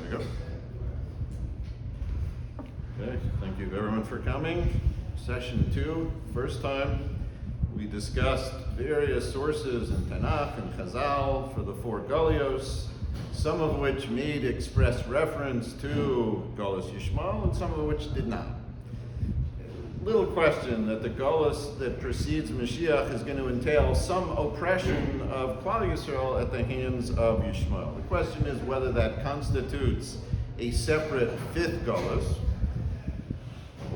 we go. Okay, thank you everyone for coming. Session 2, first time we discussed various sources in Tanakh and Chazal for the 4 Golios, some of which made express reference to Golos Yishmael and some of which did not. Little question that the Golos that precedes Mashiach is going to entail some oppression of Klal Yisrael at the hands of Yishmael. The question is whether that constitutes a separate 5th Golos,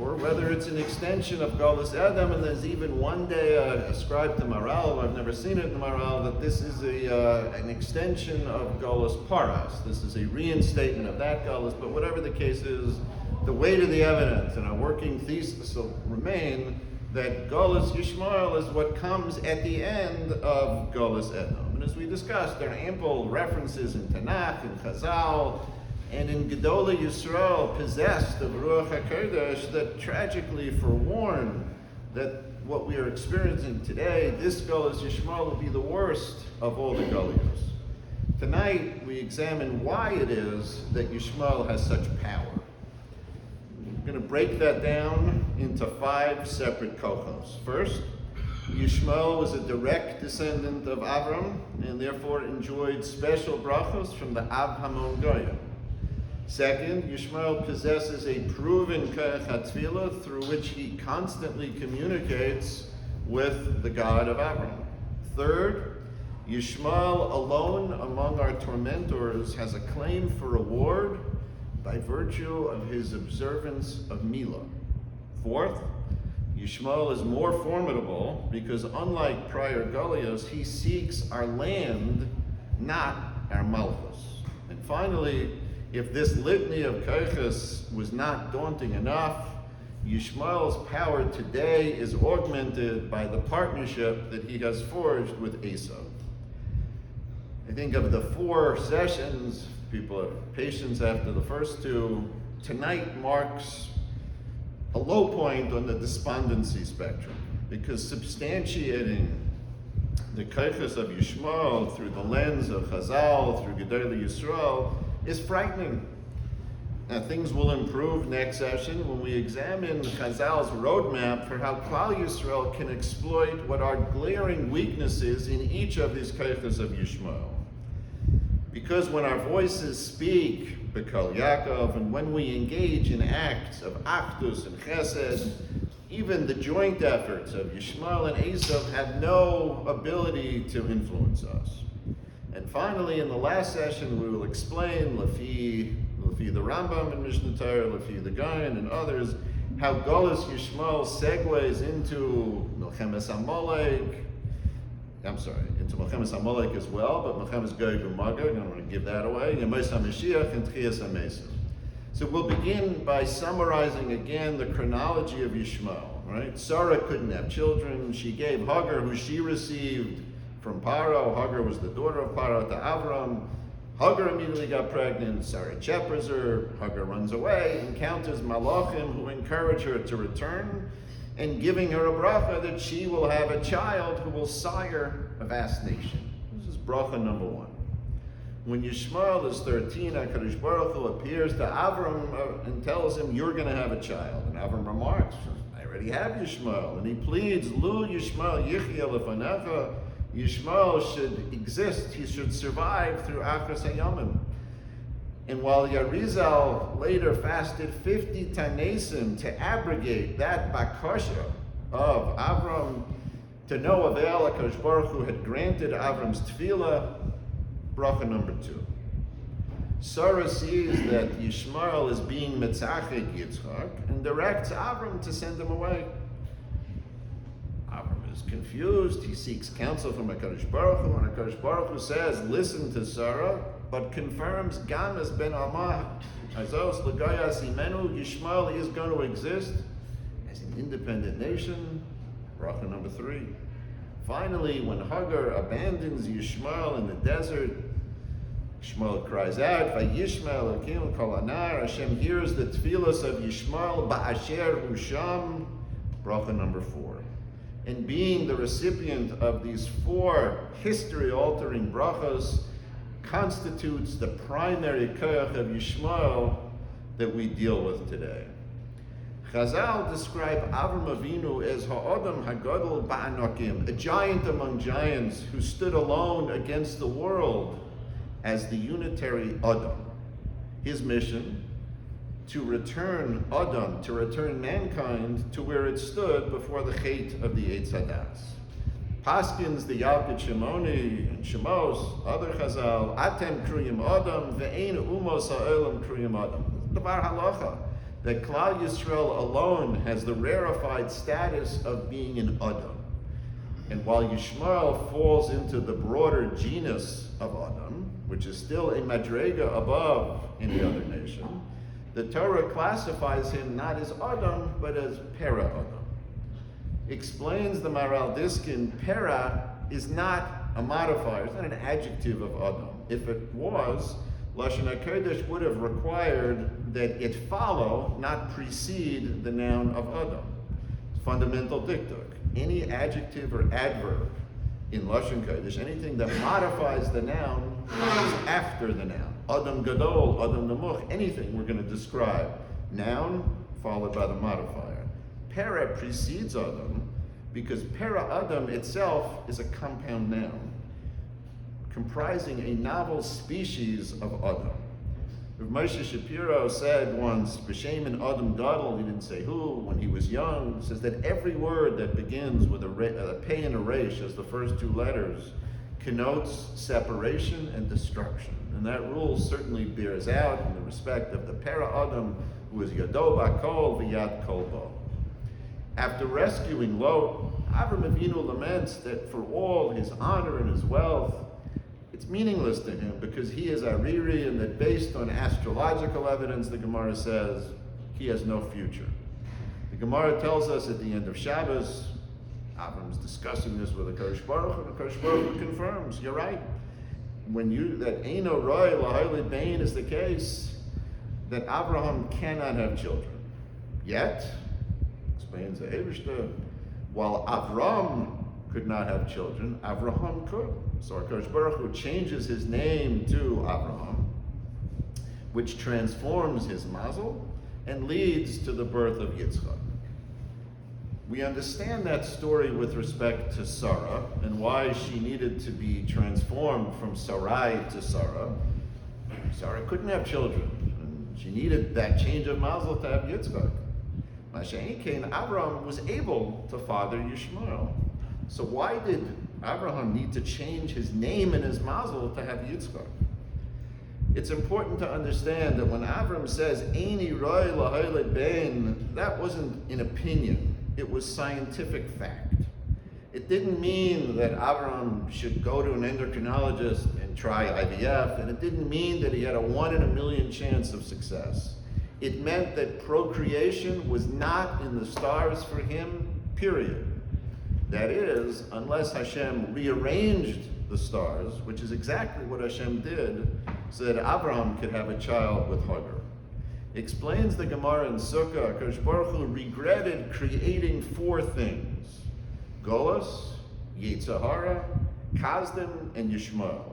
or whether it's an extension of Golos Adam, and there's even one day ascribed to Maral, I've never seen it in Maral, that this is an extension of Golos Paras. This is a reinstatement of that Golos, but whatever the case is, the weight of the evidence and our working thesis will remain that Golos Yishmael is what comes at the end of Golos Edom. And as we discussed, there are ample references in Tanakh and Chazal and in Gedolei Yisrael possessed of Ruach HaKodesh that tragically forewarn that what we are experiencing today, this Golos Yishmael, will be the worst of all the Golios. Tonight we examine why it is that Yishmael has such power. We're going to break that down into 5 separate kochos. First, Yishmael was a direct descendant of Avram and therefore enjoyed special brachos from the Av Hamon Goyim. Second, Yishmael possesses a proven koach hatfilah through which he constantly communicates with the God of Avram. Third, Yishmael alone among our tormentors has a claim for reward by virtue of his observance of Milah. Fourth, Yishmael is more formidable because unlike prior Golios, he seeks our land, not our malchus. And finally, if this litany of kochos was not daunting enough, Yishmael's power today is augmented by the partnership that he has forged with Esau. I think of the 4 sessions, people have patience after the first 2. Tonight marks a low point on the despondency spectrum because substantiating the kochos of Yishmael through the lens of Chazal, through Gedolei Yisrael, is frightening. Now, things will improve next session when we examine Chazal's roadmap for how Klal Yisrael can exploit what are glaring weaknesses in each of these kochos of Yishmael. Because when our voices speak B'Kol Yaakov, and when we engage in acts of Achdus and Chesed, even the joint efforts of Yishmael and Esau have no ability to influence us. And finally, in the last session, we will explain, Lefi the Rambam and Mishnah Torah, Lefi the Gaon and others, how Golos Yishmael segues into Milchemes Amalek, into Milchemes Amalek as well, but Milchemes Gog and Magog, I don't want to give that away, Yemos HaMashiach and Tchias HaMesim. So we'll begin by summarizing again the chronology of Yishmael, right? Sarah couldn't have children. She gave Hagar, who she received from Paro. Hagar was the daughter of Paro to Avram. Hagar immediately got pregnant. Sarah cheppers her. Hagar runs away, encounters Malachim who encourage her to return, and giving her a bracha that she will have a child who will sire a vast nation. This is bracha number 1. When Yishmael is 13, HaKadosh Baruch Hu appears to Avram and tells him, you're going to have a child. And Avram remarks, I already have Yishmael. And he pleads, Lu Yishmael Yichya Lefanecha. Yishmael should exist, he should survive through Acharis Hayamim. And while Yarizal later fasted 50 Tanesim to abrogate that bakasha of Avram, to no avail, HaKadosh Baruch Hu had granted Avram's tefillah, bracha number 2. Sarah sees that Yishmael is being mitzachid Yitzchak and directs Avram to send him away. Avram is confused. He seeks counsel from HaKadosh Baruch Hu, and HaKadosh Baruch Hu says, listen to Sarah, but confirms Gamas ben Amah, Azos L'Gayas Imenu, Yishmael is going to exist as an independent nation, bracha number 3. Finally, when Hagar abandons Yishmael in the desert, Yishmael cries out, Vayishmael Elokim Kol Anar. Hashem hears the tefillos of Yishmael, Ba'asher Husham, bracha number 4. And being the recipient of these 4 history-altering brachas, constitutes the primary koyach of Yishmael that we deal with today. Chazal describe Avram Avinu as ha'adam hagadol ba'anokim, a giant among giants who stood alone against the world as the unitary Adam. His mission, to return Adam, to return mankind to where it stood before the chait of the Eitz Hadas. Paskins, the Yalkut Shimoni and Shemos, other Chazal, Atem kriyim Adam, ve'ein umos ha'olam kriyim Adam. Devar halacha, that Klal Yisrael alone has the rarefied status of being an Adam. And while Yishmael falls into the broader genus of Adam, which is still a madrega above any other nation, the Torah classifies him not as Adam, but as Pera Adam. Explains the Maral Diskin, Pera is not a modifier, it's not an adjective of Adam. If it was, Lashon HaKodesh would have required that it follow, not precede, the noun of Adam. Fundamental diktuk. Any adjective or adverb in Lashon Kodesh, anything that modifies the noun is after the noun. Adam Gadol, Adam Namuch, anything we're going to describe. Noun followed by the modifier. Pera precedes Adam because Pera Adam itself is a compound noun comprising a novel species of Adam. Rav Moshe Shapiro said once, B'Shem and Adam Gadol, he didn't say who, when he was young, says that every word that begins with a pei and a resh as the first two letters connotes separation and destruction. And that rule certainly bears out in the respect of the Pera Adam, who is Yado Bakol v'Yad Kolbo. After rescuing Lot, Avram Avinu laments that for all his honor and his wealth, it's meaningless to him because he is Ariri, and that based on astrological evidence, the Gemara says, he has no future. The Gemara tells us at the end of Shabbos, Avram's discussing this with the Kodesh Baruch Hu, and the Kodesh Baruch Hu confirms, you're right. That Eino Roy Lahayli Bain is the case, that Abraham cannot have children. Yet, explains the Eibishter, while Avram could not have children, Abraham could. So our Kodesh Baruch Hu changes his name to Abraham, which transforms his mazel and leads to the birth of Yitzchak. We understand that story with respect to Sarah and why she needed to be transformed from Sarai to Sarah. Sarah couldn't have children, and she needed that change of mazel to have Yitzchak. Masha'en Kain, Abraham was able to father Yishmael. So why did Abraham need to change his name and his mazel to have Yitzchak? It's important to understand that when Abraham says, Eini roi lahaylet bein, that wasn't an opinion. It was scientific fact. It didn't mean that Abraham should go to an endocrinologist and try IVF, and it didn't mean that he had a 1 in a million chance of success. It meant that procreation was not in the stars for him, period. That is, unless Hashem rearranged the stars, which is exactly what Hashem did, so that Abraham could have a child with Hagar. Explains the Gemara in Sukkah, Akash Baruch Hu regretted creating 4 things: Golos, Yetzirah, Kazdim, and Yishmael.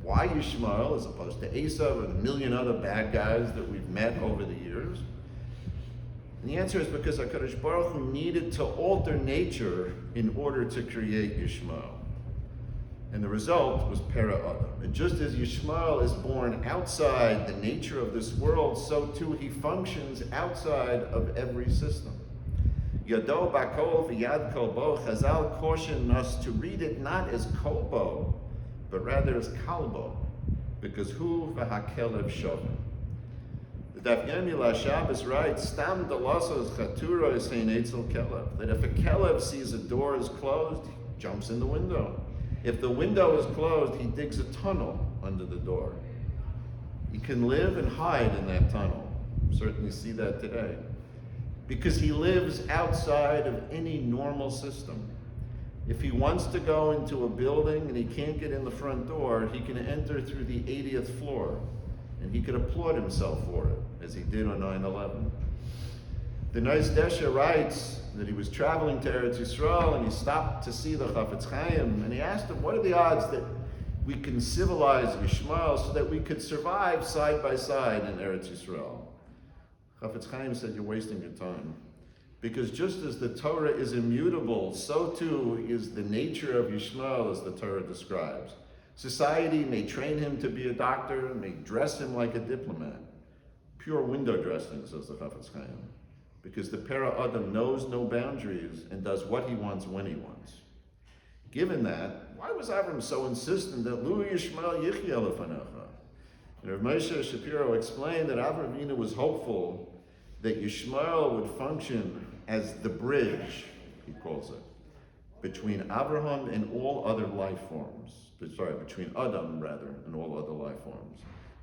Why Yishmael as opposed to Esav or the million other bad guys that we've met over the years? And the answer is because HaKadosh Baruch Hu needed to alter nature in order to create Yishmael. And the result was Pera Adam. And just as Yishmael is born outside the nature of this world, so too he functions outside of every system. Yado Bakol v'Yad Kolbo, Chazal caution us to read it not as Kolbo, but rather as Kalbo, because Hu v'Hakelev Shovim. The Daf Yomi LaShabbos writes, Stam delasos chatura is ein etzel kelev, that if a kelev sees a door is closed, he jumps in the window. If the window is closed, he digs a tunnel under the door. He can live and hide in that tunnel. We certainly see that today. Because he lives outside of any normal system. If he wants to go into a building and he can't get in the front door, he can enter through the 80th floor. And he could applaud himself for it, as he did on 9/11. The Nois Desha writes that he was traveling to Eretz Yisrael and he stopped to see the Chafetz Chaim, and he asked him, what are the odds that we can civilize Yishmael so that we could survive side by side in Eretz Yisrael. Chafetz Chaim said, you're wasting your time. Because just as the Torah is immutable, so too is the nature of Yishmael as the Torah describes. Society may train him to be a doctor, may dress him like a diplomat. Pure window dressing, says the Chafetz Chaim. Because the Para Adam knows no boundaries and does what he wants when he wants. Given that, why was Avram so insistent that Lu Yishmael Yichyeh Lefanecha? And Rav Moshe Shapiro explained that Avram Avinu was hopeful that Yishmael would function as the bridge, he calls it, between Abraham and all other life forms. Between Adam, rather, and all other life forms.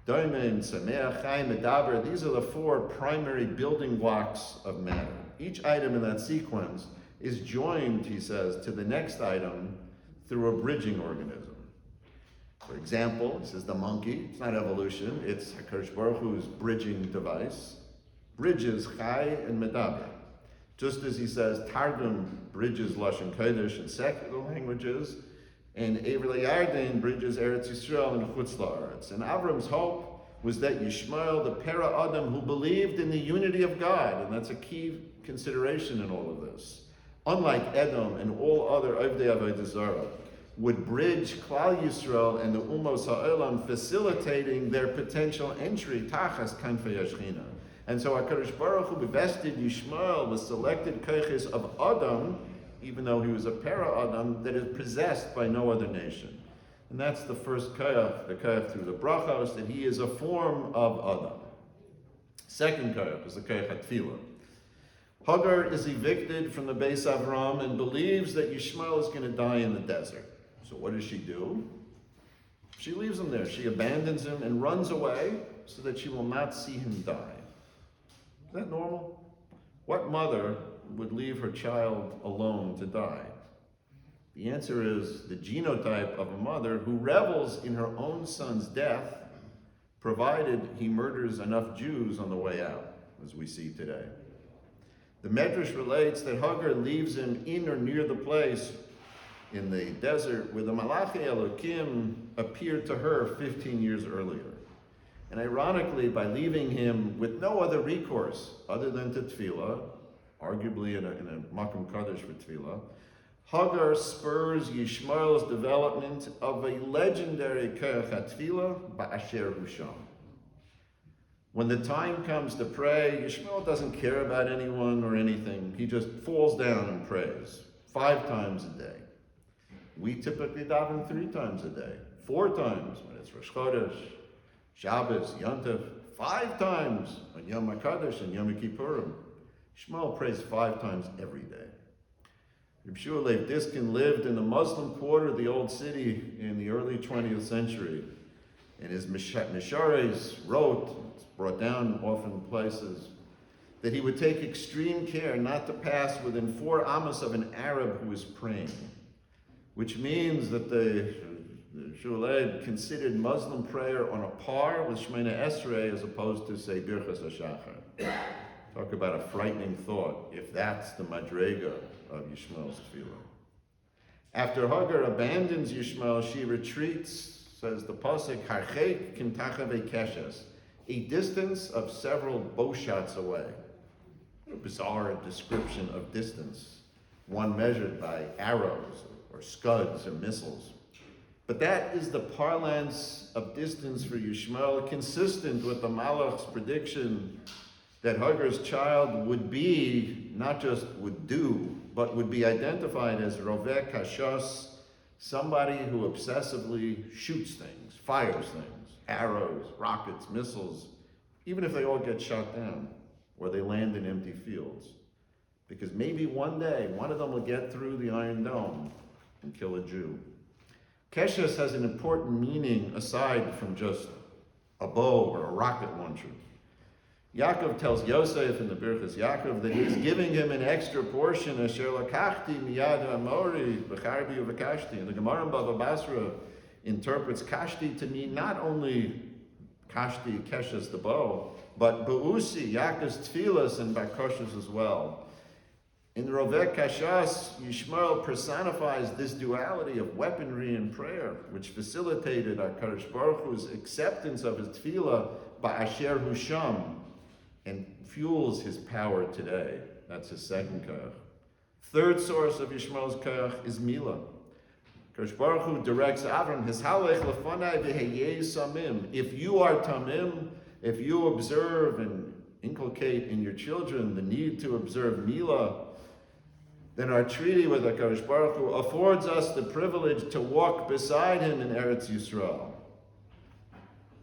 Doimen, Sameach, Chaim, Medaber, these are the four primary building blocks of matter. Each item in that sequence is joined, he says, to the next item through a bridging organism. For example, he says the monkey, it's not evolution, it's HaKadosh Baruch Hu's bridging device, bridges Chai and Medaber. Just as he says, Targum bridges Lashon Kodesh and secular languages, and Eivor Yarden bridges Eretz Yisrael and Chutz La'aretz. And Avram's hope was that Yishmael, the Para Adam who believed in the unity of God, and that's a key consideration in all of this, unlike Edom and all other Ovdei Avodah Zarah, would bridge Klal Yisrael and the Umos Ha'olam, facilitating their potential entry Tachas Kanfei Yashchina. And so HaKadosh Baruch Hu vested Yishmael with selected koiches of Adam, even though he was a Para Adam, that is possessed by no other nation. And that's the first koyach, the koyach through the brachos, that he is a form of Adam. Second koyach is the koyach HaTfilah. Hagar is evicted from the Beis Avram and believes that Yishmael is going to die in the desert. So what does she do? She leaves him there. She abandons him and runs away so that she will not see him die. Is that normal? What mother would leave her child alone to die? The answer is the genotype of a mother who revels in her own son's death, provided he murders enough Jews on the way out, as we see today. The Medrash relates that Hagar leaves him in or near the place in the desert where the Malachi Elokim appeared to her 15 years earlier. And ironically, by leaving him with no other recourse other than to tefillah, arguably in a Makom Kadosh for tefillah, Hagar spurs Yishmael's development of a legendary koyach HaTfilah ba'asher husham. When the time comes to pray, Yishmael doesn't care about anyone or anything. He just falls down and prays 5 times a day. We typically daven 3 times a day, 4 times when it's Rosh Chodesh, Shabbos, Yontif, 5 times on Yom HaKadosh and Yom Kippurim. Yishmael prays 5 times every day. Reb Shua Leib Diskin lived in the Muslim quarter of the Old City in the early 20th century. And his Mishares wrote, it's brought down often places, that he would take extreme care not to pass within 4 amos of an Arab who was praying, which means that the Shua Leib considered Muslim prayer on a par with Shemona Esrei as opposed to, say, Birchas HaShachar. Talk about a frightening thought, if that's the madrega of Yishmael's tefillah. After Hagar abandons Yishmael, she retreats, says the pasuk, harchek kintachave keshes, a distance of several bow shots away. A bizarre description of distance, one measured by arrows or scuds or missiles. But that is the parlance of distance for Yishmael, consistent with the Malach's prediction that Hagar's child would be, not just would do, but would be identified as Rovek Hashas, somebody who obsessively shoots things, fires things, arrows, rockets, missiles, even if they all get shot down or they land in empty fields. Because maybe one day, one of them will get through the Iron Dome and kill a Jew. Keshes has an important meaning aside from just a bow or a rocket launcher. Yaakov tells Yosef in the Birchas Yaakov that he's giving him an extra portion, asher lakachti miyad ha'amori b'charbi uv'kashti. And the Gemara in Bava Basra interprets kashti to mean not only kashti, keshes, the bow, but ba'usi, Yaakov's tefillas and bakoshes as well. In Roveh Kashas, Yishmael personifies this duality of weaponry and prayer, which facilitated Acharis Baruch Hu's acceptance of his tefillah ba'asher hu sham, and fuels his power today. That's his second koach. Third source of Yishmael's koach is Milah. Acharis Baruch Hu directs Avram, Hishalech lefanai v'heyeh samim. If you are tamim, if you observe and inculcate in your children the need to observe Milah, then our treaty with Acharis Baruch Hu affords us the privilege to walk beside him in Eretz Yisrael.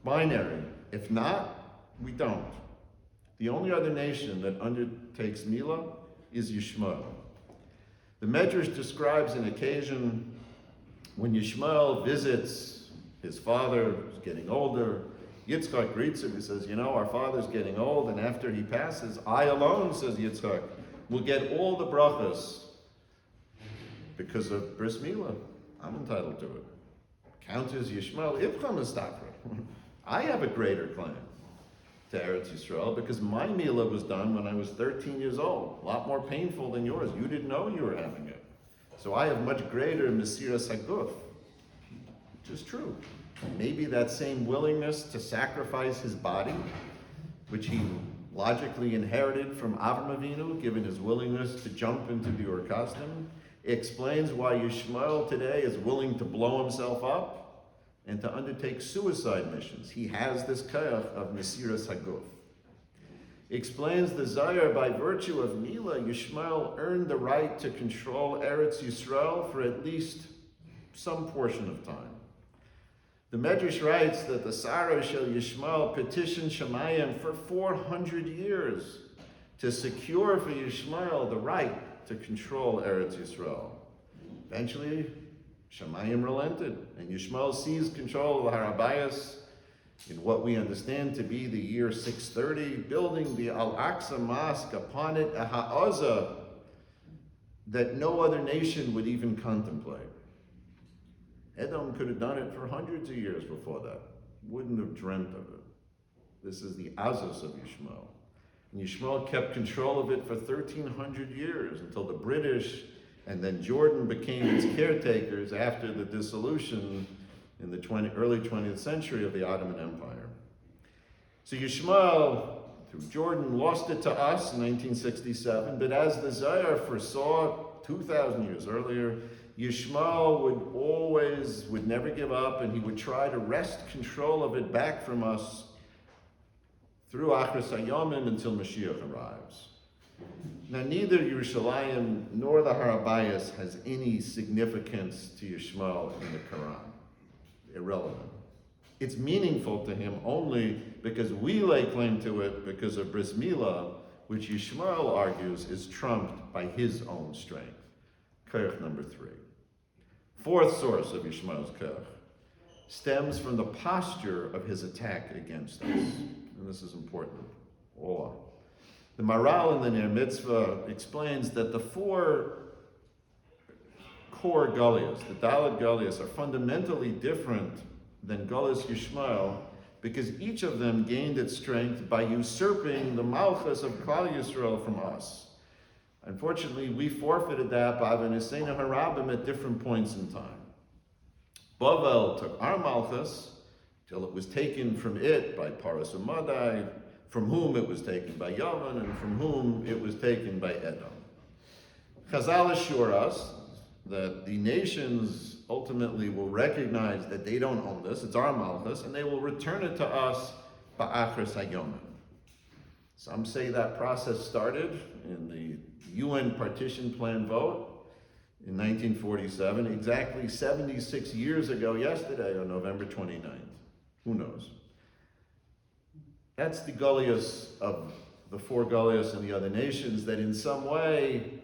Binary. If not, we don't. The only other nation that undertakes Milah is Yishmael. The Medrash describes an occasion when Yishmael visits his father, who's getting older. Yitzchak greets him. He says, our father's getting old, and after he passes, I alone, says Yitzchak, will get all the brachas because of bris milah. I'm entitled to it. Counters Yishmael, Ibcham Estakra. I have a greater claim to Eretz Yisrael because my milah was done when I was 13 years old. A lot more painful than yours. You didn't know you were having it. So I have much greater mesiras haguf, which is true. And maybe that same willingness to sacrifice his body, which he logically inherited from Avram Avinu, given his willingness to jump into the Ur Kasdim, explains why Yishmael today is willing to blow himself up and to undertake suicide missions. He has this koach of mesiras haguf. Explains the Zayar, by virtue of Milah, Yishmael earned the right to control Eretz Yisrael for at least some portion of time. The Medrash writes that the Sarah Shel Yishmael petitioned Shemayim for 400 years to secure for Yishmael the right to control Eretz Yisrael. Eventually, Shemayim relented, and Yishmael seized control of the Har Habayis in what we understand to be the year 630, building the Al-Aqsa Mosque, upon it a ha'azah that no other nation would even contemplate. Edom could have done it for hundreds of years before that. Wouldn't have dreamt of it. This is the Azos of Yishmael. And Yishmael kept control of it for 1,300 years until the British and then Jordan became its caretakers after the dissolution in the early 20th century of the Ottoman Empire. So Yishmael, through Jordan, lost it to us in 1967, but as the Zayar foresaw 2,000 years earlier, Yishmael would never give up, and he would try to wrest control of it back from us through Acharis Hayamim until Mashiach arrives. Now, neither Yerushalayim nor the Har Habayis has any significance to Yishmael in the Quran. Irrelevant. It's meaningful to him only because we lay claim to it because of bris milah, which Yishmael argues is trumped by his own strength. Koach number 3. Fourth source of Yishmael's koach stems from the posture of his attack against us. And this is important. Awe. The Maral in the Ner Mitzvah explains that the 4 core Galias, the Dalet Galias, are fundamentally different than Galis Yishmael because each of them gained its strength by usurping the Malchus of Klal Yisrael from us. Unfortunately, we forfeited that by V'Niseinu Harabim at different points in time. Lobell took our Malchus till it was taken from it by Paras Umadai, from whom it was taken by Yavan, and from whom it was taken by Edom. Chazal assure us that the nations ultimately will recognize that they don't own this, it's our Malchus, and they will return it to us ba'achris hayomim. Some say that process started in the UN partition plan vote in 1947, exactly 76 years ago yesterday on November 29th. Who knows? That's the Goliaths of the 4 Goliaths and the other nations that in some way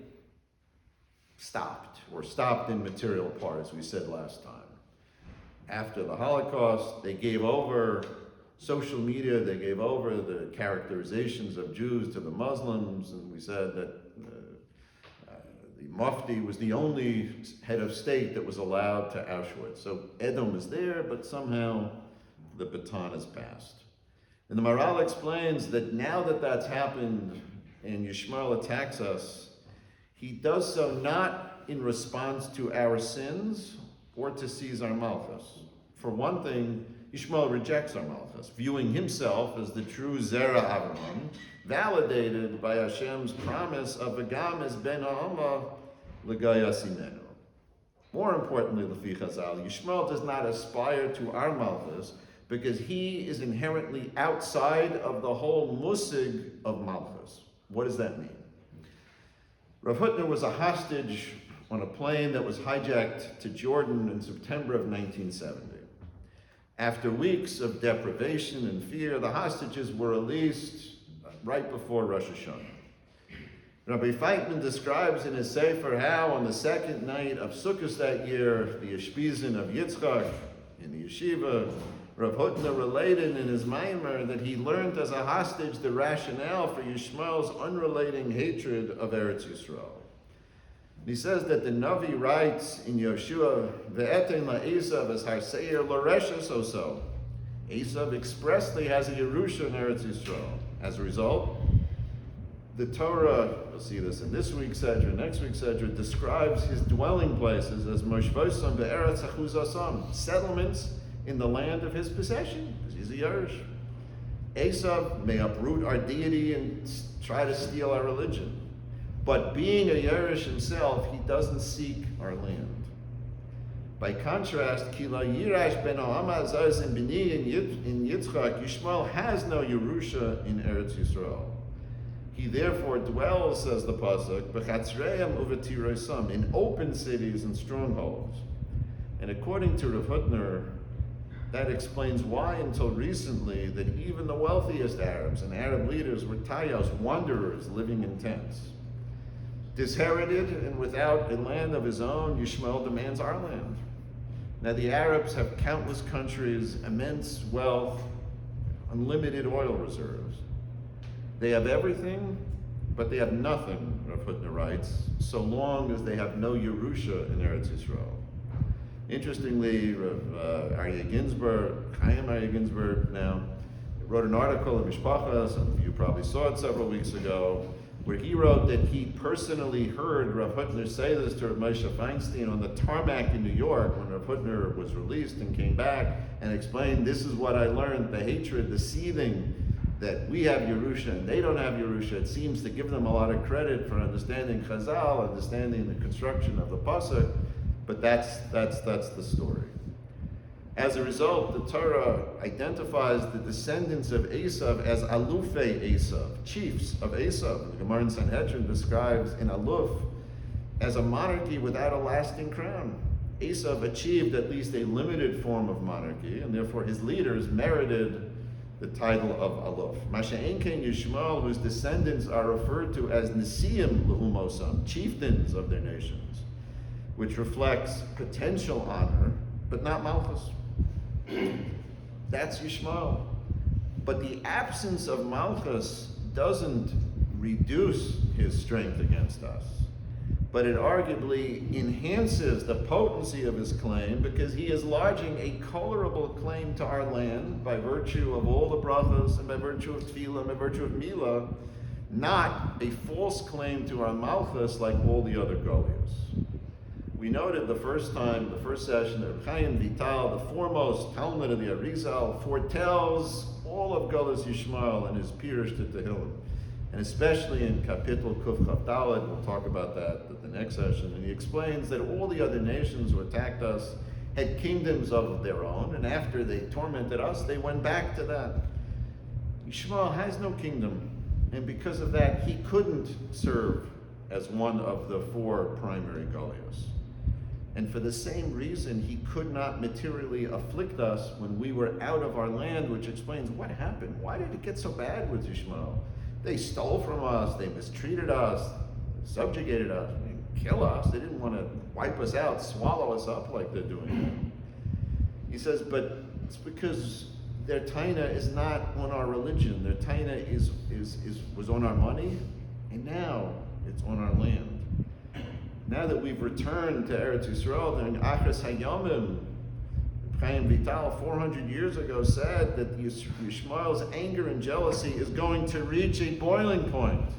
stopped in material part, as we said last time. After the Holocaust, they gave over social media, they gave over the characterizations of Jews to the Muslims, and we said that the Mufti was the only head of state that was allowed to Auschwitz. So Edom is there, but somehow the baton is passed. And the Maral explains that now that that's happened and Yishmael attacks us, He does so not in response to our sins or to seize our malchus. For one thing, Yishmael rejects our malchus, viewing himself as the true Zera Avraham, validated by Hashem's promise of V'gam es ben ha'ama l'gaya simenu. More importantly, Lefi Chazal, Yishmael does not aspire to our malchus because he is inherently outside of the whole musig of malchus. What does that mean? Rav Hutner was a hostage on a plane that was hijacked to Jordan in September of 1970. After weeks of deprivation and fear, the hostages were released right before Rosh Hashanah. Rabbi Feitman describes in his Sefer how on the second night of Sukkot that year, the Yeshpizin of Yitzchak in the yeshiva, Rav Hutner related in his Maimer that he learned as a hostage the rationale for Yishmael's unrelating hatred of Eretz Yisrael. He says that the Navi writes in Yoshua, "Ve'etein la'esav es har seir l'reshes oso." Esav expressly has a Yerusha in Eretz Yisrael. As a result, the Torah, you'll see this in this week's Sedra, next week's Sedra, describes his dwelling places as moshvosam be'eretz achuzasam, settlements in the land of his possession, because he's a Yerush. Esav may uproot our deity and try to steal our religion. But being a Yerush himself, he doesn't seek our land. By contrast, Kila Yirash ben Ahama Azaz and Bini in Yitzchak, Yishmael has no Yerusha in Eretz Yisrael. He therefore dwells, says the Pasuk, B'chatzreim uvetirosam, in open cities and strongholds. And according to Rav Hutner, that explains why until recently that even the wealthiest Arabs and Arab leaders were tayos, wanderers living in tents. Disherited and without a land of his own, Yishmael demands our land. Now the Arabs have countless countries, immense wealth, unlimited oil reserves. They have everything, but they have nothing, Rav Hutner writes, so long as they have no Yerusha in Eretz Yisrael. Interestingly, Rav Aryeh Ginsburg, Chaim Aryeh Ginsburg now, wrote an article in Mishpacha, some of you probably saw it several weeks ago, where he wrote that he personally heard Rav Hutner say this to Rav Moshe Feinstein on the tarmac in New York when Rav Hutner was released and came back and explained, this is what I learned, the hatred, the seething, that we have Yerusha and they don't have Yerusha. It seems to give them a lot of credit for understanding Chazal, understanding the construction of the Pasuk, but that's the story. As a result, the Torah identifies the descendants of Esav as Alufei Esav, chiefs of Esav. The Gemara in Sanhedrin describes in Aluf as a monarchy without a lasting crown. Esav achieved at least a limited form of monarchy, and therefore his leaders merited the title of Aluf. Masha'en Ken Yishmael, whose descendants are referred to as Nesiim Lehumosam, chieftains of their nations, which reflects potential honor, but not Malchus. That's Yishmael. But the absence of Malchus doesn't reduce his strength against us, but it arguably enhances the potency of his claim because he is lodging a colorable claim to our land by virtue of all the brachos and by virtue of tefillah and by virtue of milah, not a false claim to our Malchus like all the other golios. We noted the first session, that Chaim Vital, the foremost Talmud of the Arizal, foretells all of Galus Yishmael and his Pirush to Tehillim, and especially in Kapitel Kuf Chav Daled, we'll talk about that at the next session, and he explains that all the other nations who attacked us had kingdoms of their own, and after they tormented us, they went back to that. Yishmael has no kingdom, and because of that, he couldn't serve as one of the four primary Golios. And for the same reason, he could not materially afflict us when we were out of our land, which explains what happened. Why did it get so bad with Yishmael? They stole from us, they mistreated us, subjugated us, kill us. They didn't want to wipe us out, swallow us up like they're doing. He says, but it's because their taina is not on our religion. Their taina was on our money, and now it's on our land. Now that we've returned to Eretz Yisrael, during Acharis Hayamim, Chaim Vital 400 years ago said that Yishmael's anger and jealousy is going to reach a boiling point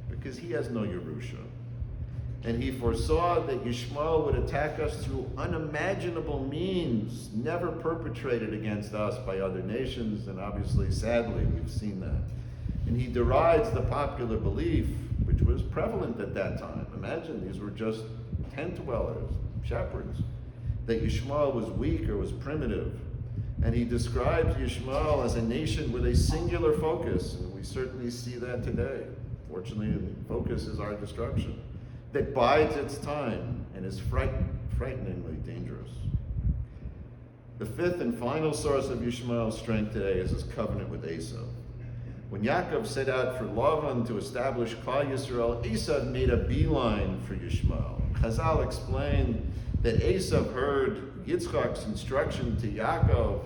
because he has no Yerusha. And he foresaw that Yishmael would attack us through unimaginable means, never perpetrated against us by other nations, and obviously, sadly, we've seen that. And he derides the popular belief, which was prevalent at that time. Imagine, these were just tent dwellers, shepherds, that Yishmael was weak or was primitive. And he describes Yishmael as a nation with a singular focus, and we certainly see that today. Fortunately, focus is our destruction, that bides its time and is frighteningly dangerous. The fifth and final source of Yishmael's strength today is his covenant with Esau. When Yaakov set out for Lavan to establish Klal Yisrael, Esau made a beeline for Yishmael. Chazal explained that Esau heard Yitzchak's instruction to Yaakov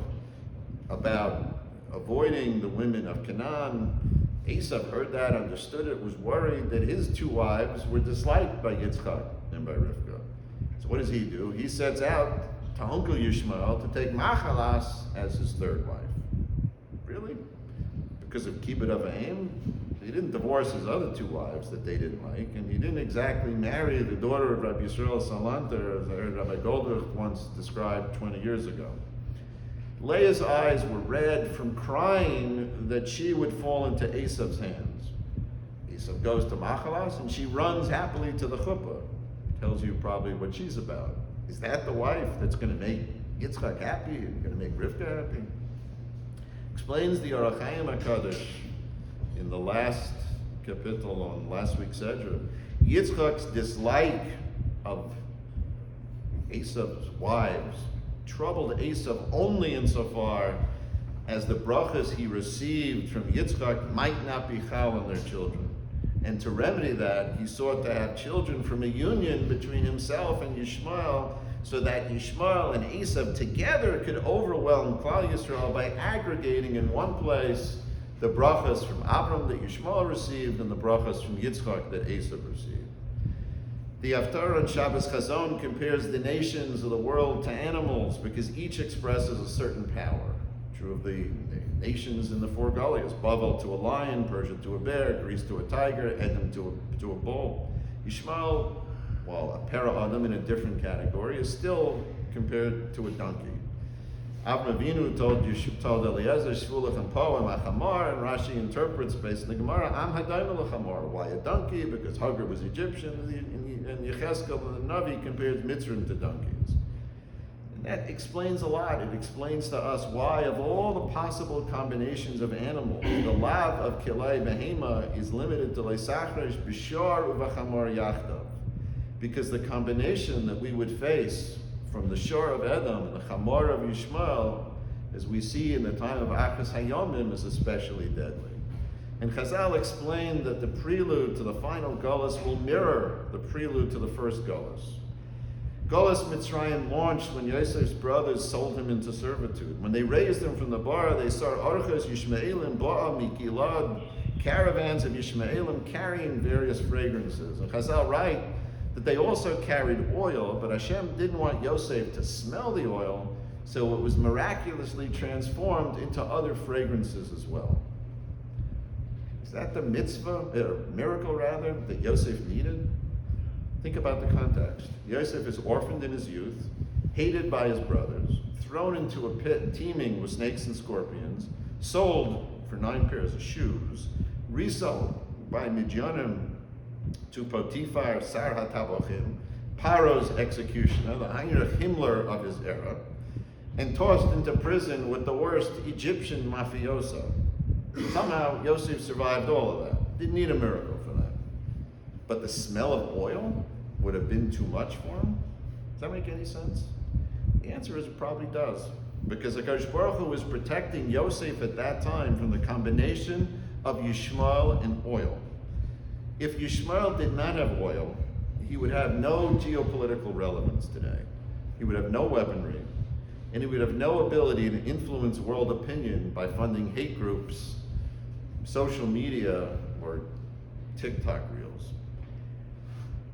about avoiding the women of Canaan. Esau heard that, understood it, was worried that his two wives were disliked by Yitzchak and by Rivka. So what does he do? He sets out to Uncle Yishmael to take Machalas as his third wife. Really? Because of kibbud of aim? He didn't divorce his other two wives that they didn't like, and he didn't exactly marry the daughter of Rabbi Yisrael Salanter, as I heard Rabbi Goldrich once described 20 years ago. Leah's eyes were red from crying that she would fall into Esav's hands. Esau goes to Machalas, and she runs happily to the chuppah. Tells you probably what she's about. Is that the wife that's going to make Yitzchak happy and going to make Rivka happy? Explains the Hayamim HaKadosh in the last kapitel on last week's Sedra. Yitzchak's dislike of Esav's wives troubled Esav only insofar as the brachas he received from Yitzchak might not be chal on their children. And to remedy that, he sought to have children from a union between himself and Yishmael, so that Yishmael and Esav together could overwhelm Klal Yisrael by aggregating in one place the brachas from Avram that Yishmael received and the brachas from Yitzchak that Esav received. The Haftarah on Shabbos Chazon compares the nations of the world to animals because each expresses a certain power. True of the nations in the four Goliaths: Bavel to a lion, Persia to a bear, Greece to a tiger, Edom to a bull. Yishmael, while a para Adam in a different category, is still compared to a donkey. Avram Avinu told Eliezer, Shvulach and Poem, Achamar, and Rashi interprets based on the Gemara, Am Hadayim L'Chamar. Why a donkey? Because Hagar was Egyptian, and Yecheskel and the Navi compares Mitzrayim to donkeys. And that explains a lot. It explains to us why, of all the possible combinations of animals, the lav of Kilei Behema is limited to Leisachresh, Bishar, Uvachamar, Yachdav. Because the combination that we would face from the shore of Edom and the chamor of Yishmael, as we see in the time of Acharis Hayamim, is especially deadly. And Chazal explained that the prelude to the final Golus will mirror the prelude to the first Golus. Golus Mitzrayim launched when Yosef's brothers sold him into servitude. When they raised him from the bar, they saw Orchos Yishmaelim Ba'a Mikilad, caravans of Yishmaelim carrying various fragrances. And Chazal write that they also carried oil, but Hashem didn't want Yosef to smell the oil, so it was miraculously transformed into other fragrances as well. Is that the miracle that Yosef needed? Think about the context. Yosef is orphaned in his youth, hated by his brothers, thrown into a pit teeming with snakes and scorpions, sold for 9 pairs of shoes, resold by Midyanim to Potiphar Sar HaTabachim, Paro's executioner, the Heinrich Himmler of his era, and tossed into prison with the worst Egyptian mafioso. Somehow Yosef survived all of that. Didn't need a miracle for that. But the smell of oil would have been too much for him? Does that make any sense? The answer is it probably does. Because HaKadosh Baruch Hu was protecting Yosef at that time from the combination of Yishmael and oil. If Yishmael did not have oil, he would have no geopolitical relevance today. He would have no weaponry, and he would have no ability to influence world opinion by funding hate groups, social media, or TikTok reels.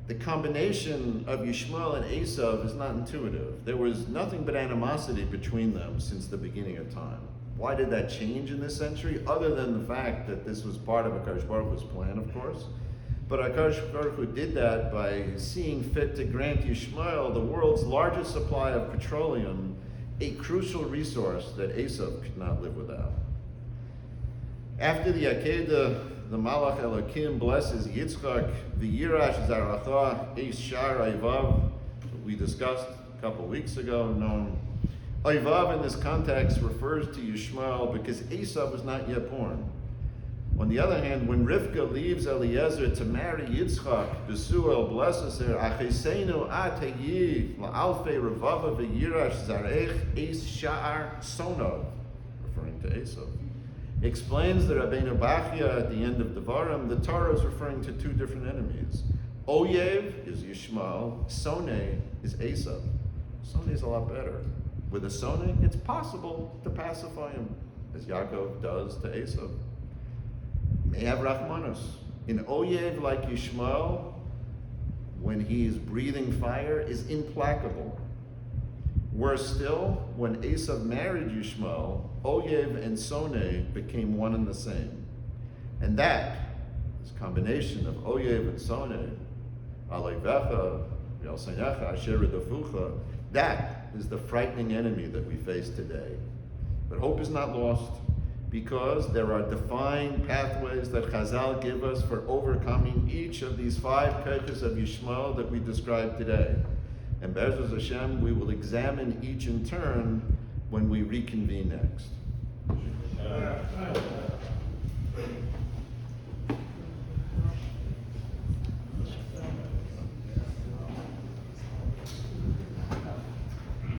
The combination of Yishmael and Esav is not intuitive. There was nothing but animosity between them since the beginning of time. Why did that change in this century? Other than the fact that this was part of HaKadosh Baruch Hu's plan, of course. But Akash Baruch Hu did that by seeing fit to grant Yishmael the world's largest supply of petroleum, a crucial resource that Esav could not live without. After the Akedah, the Malach Elokim blesses Yitzchak, the Yirash Zaracha, Eis Shar Aivav, we discussed a couple weeks ago, known. Aivav in this context refers to Yishmael because Esav was not yet born. On the other hand, when Rivka leaves Eliezer to marry Yitzchak, Besuel blesses her, Achiseinu atayi la'alfei revava v'yirash zarech eis sha'ar sonov, referring to Esav. Explains the Rabbeinu Bachya at the end of Devarim, the Torah is referring to two different enemies. Oyev is Yishmael, Soneh is Esav. Soneh is a lot better. With a Soneh, it's possible to pacify him, as Yaakov does to Esav. May have Rachmanos. An Oyev like Yishmael, when he is breathing fire, is implacable. Worse still, when Esav married Yishmael, Oyev and Soneh became one and the same. And that, this combination of Oyev and Soneh, Alevecha, Yalsenecha, Asher Redafucha, that is the frightening enemy that we face today. But hope is not lost, because there are defined pathways that Chazal give us for overcoming each of these 5 purposes of Yishmael that we described today. And Be'ezus Hashem, we will examine each in turn when we reconvene next.